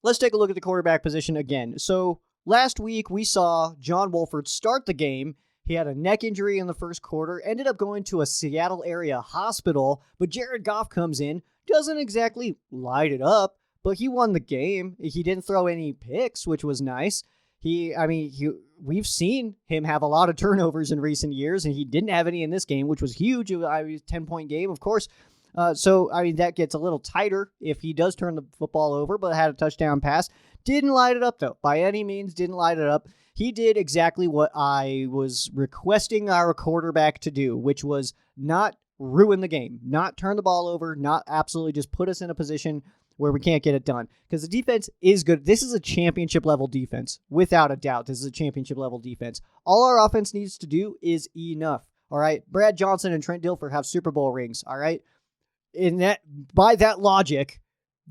let's take a look at the quarterback position again. So last week we saw John Wolford start the game. He had a neck injury in the first quarter, ended up going to a Seattle area hospital, but Jared Goff comes in, doesn't exactly light it up, but he won the game. He didn't throw any picks, which was nice. We've seen him have a lot of turnovers in recent years, and he didn't have any in this game, which was huge. It was a 10-point game, of course. That gets a little tighter if he does turn the football over, but had a touchdown pass. Didn't light it up, though. By any means, didn't light it up. He did exactly what I was requesting our quarterback to do, which was not ruin the game, not turn the ball over, not absolutely just put us in a position where we can't get it done. Because the defense is good. This is a championship-level defense. Without a doubt, this is a championship-level defense. All our offense needs to do is enough. All right? Brad Johnson and Trent Dilfer have Super Bowl rings. All right? By that logic,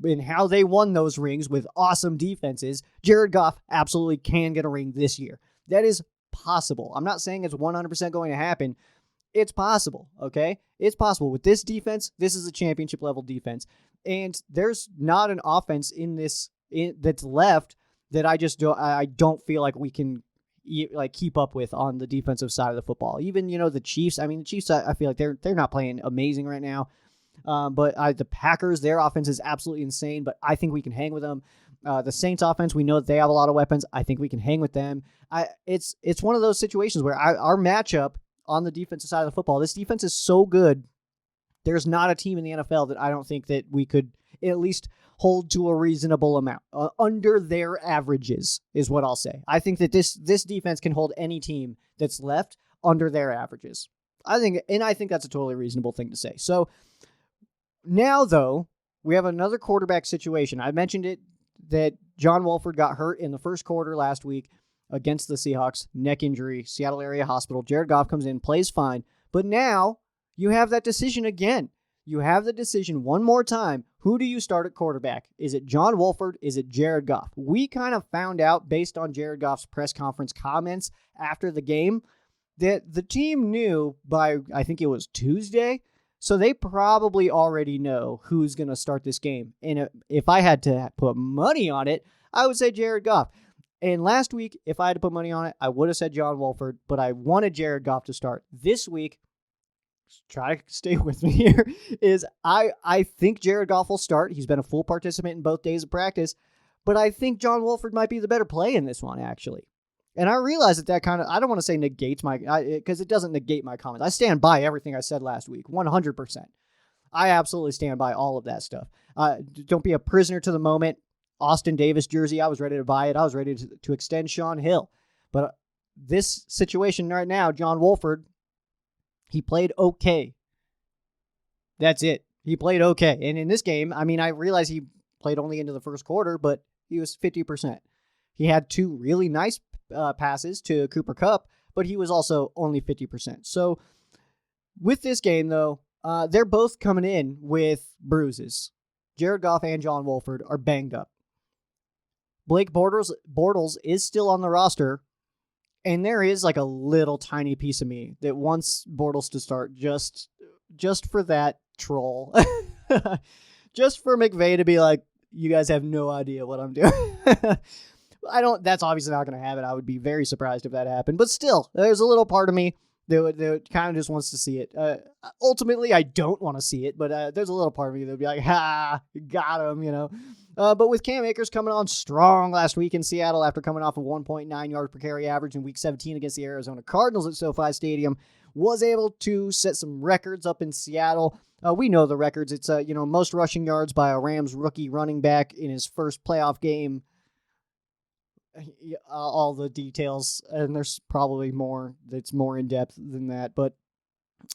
in how they won those rings with awesome defenses, Jared Goff absolutely can get a ring this year. That is possible. I'm not saying it's 100% going to happen. It's possible, okay? It's possible. With this defense, this is a championship-level defense. And there's not an offense that's left that I don't feel like we can keep up with on the defensive side of the football. Even, the Chiefs. I mean, the Chiefs, I feel like they're not playing amazing right now. But the Packers, their offense is absolutely insane, but I think we can hang with them. The Saints offense, we know that they have a lot of weapons. I think we can hang with them. It's one of those situations where our matchup on the defensive side of the football, this defense is so good. There's not a team in the NFL that I don't think that we could at least hold to a reasonable amount. Under their averages is what I'll say. I think that this defense can hold any team that's left under their averages. I think that's a totally reasonable thing to say. So now, though, we have another quarterback situation. I mentioned it that John Wolford got hurt in the first quarter last week against the Seahawks, neck injury, Seattle area hospital. Jared Goff comes in, plays fine, but now you have that decision again. You have the decision one more time. Who do you start at quarterback? Is it John Wolford? Is it Jared Goff? We kind of found out based on Jared Goff's press conference comments after the game that the team knew by, I think it was Tuesday, so they probably already know who's going to start this game. And if I had to put money on it, I would say Jared Goff. And last week, if I had to put money on it, I would have said John Wolford, but I wanted Jared Goff to start. This week, try to stay with me here, is I think Jared Goff will start. He's been a full participant in both days of practice, but I think John Wolford might be the better play in this one, actually. And I realize that kind of, I don't want to say negates because it doesn't negate my comments. I stand by everything I said last week, 100%. I absolutely stand by all of that stuff. Don't be a prisoner to the moment. Austin Davis jersey, I was ready to buy it. I was ready to extend Sean Hill. But this situation right now, John Wolford, he played okay. That's it. He played okay. And in this game, I mean, I realize he played only into the first quarter, but he was 50%. He had two really nice passes to Cooper Kupp, but he was also only 50%. So with this game, though, they're both coming in with bruises. Jared Goff and John Wolford are banged up. Blake Bortles is still on the roster, and there is like a little tiny piece of me that wants Bortles to start just for that troll. Just for McVay to be like, you guys have no idea what I'm doing. That's obviously not going to happen. I would be very surprised if that happened. But still, there's a little part of me that kind of just wants to see it. Ultimately, I don't want to see it, but there's a little part of me that would be like, ha, got him, But with Cam Akers coming on strong last week in Seattle after coming off a 1.9 yards per carry average in Week 17 against the Arizona Cardinals at SoFi Stadium, was able to set some records up in Seattle. We know the records. It's most rushing yards by a Rams rookie running back in his first playoff game. All the details, and there's probably more that's more in depth than that.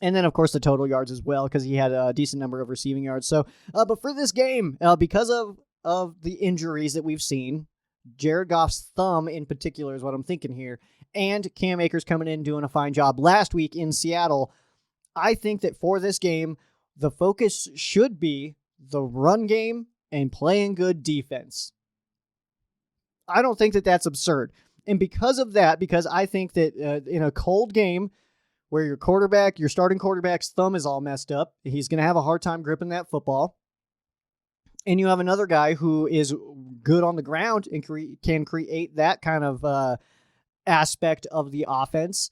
And then of course the total yards as well, because he had a decent number of receiving yards. So, but for this game, because of the injuries that we've seen, Jared Goff's thumb in particular is what I'm thinking here, and Cam Akers coming in doing a fine job last week in Seattle, I think that for this game, the focus should be the run game and playing good defense. I don't think that that's absurd. And because of that, because I think that in a cold game where your starting quarterback's thumb is all messed up, he's going to have a hard time gripping that football. And you have another guy who is good on the ground and can create that kind of aspect of the offense.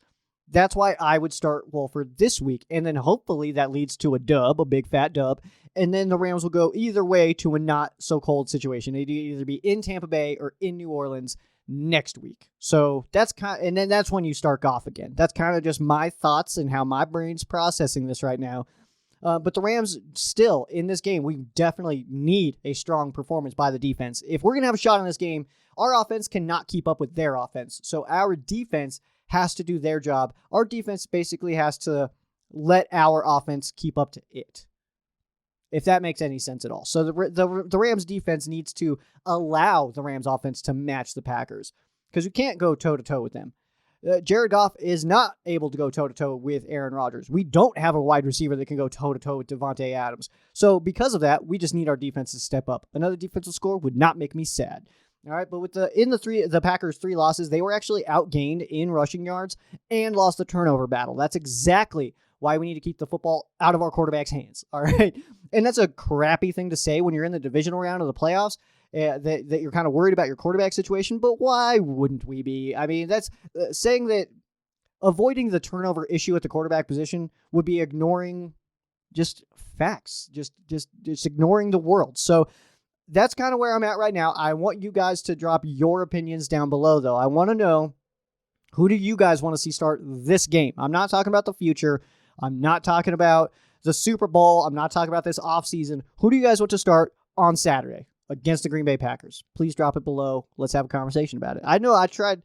That's why I would start Wolford this week. And then hopefully that leads to a big fat dub. And then the Rams will go either way to a not so cold situation. They'd either be in Tampa Bay or in New Orleans next week. So and then that's when you start Goff again. That's kind of just my thoughts and how my brain's processing this right now. But the Rams still in this game, we definitely need a strong performance by the defense. If we're going to have a shot in this game, our offense cannot keep up with their offense. So our defense has to do their job. Our defense basically has to let our offense keep up to it, if that makes any sense at all. So the Rams defense needs to allow the Rams offense to match the Packers, because we can't go toe-to-toe with them. Jared Goff is not able to go toe-to-toe with Aaron Rodgers. We don't have a wide receiver that can go toe-to-toe with Devontae Adams. So because of that, we just need our defense to step up. Another defensive score would not make me sad. All right, but with the Packers' 3 losses, they were actually outgained in rushing yards and lost the turnover battle. That's exactly why we need to keep the football out of our quarterback's hands. All right, and that's a crappy thing to say when you're in the divisional round of the playoffs. That you're kind of worried about your quarterback situation, but why wouldn't we be? I mean, that's saying that avoiding the turnover issue at the quarterback position would be ignoring just facts, just ignoring the world. So that's kind of where I'm at right now. I want you guys to drop your opinions down below, though. I want to know, who do you guys want to see start this game? I'm not talking about the future. I'm not talking about the Super Bowl. I'm not talking about this offseason. Who do you guys want to start on Saturday against the Green Bay Packers? Please drop it below. Let's have a conversation about it. I know I tried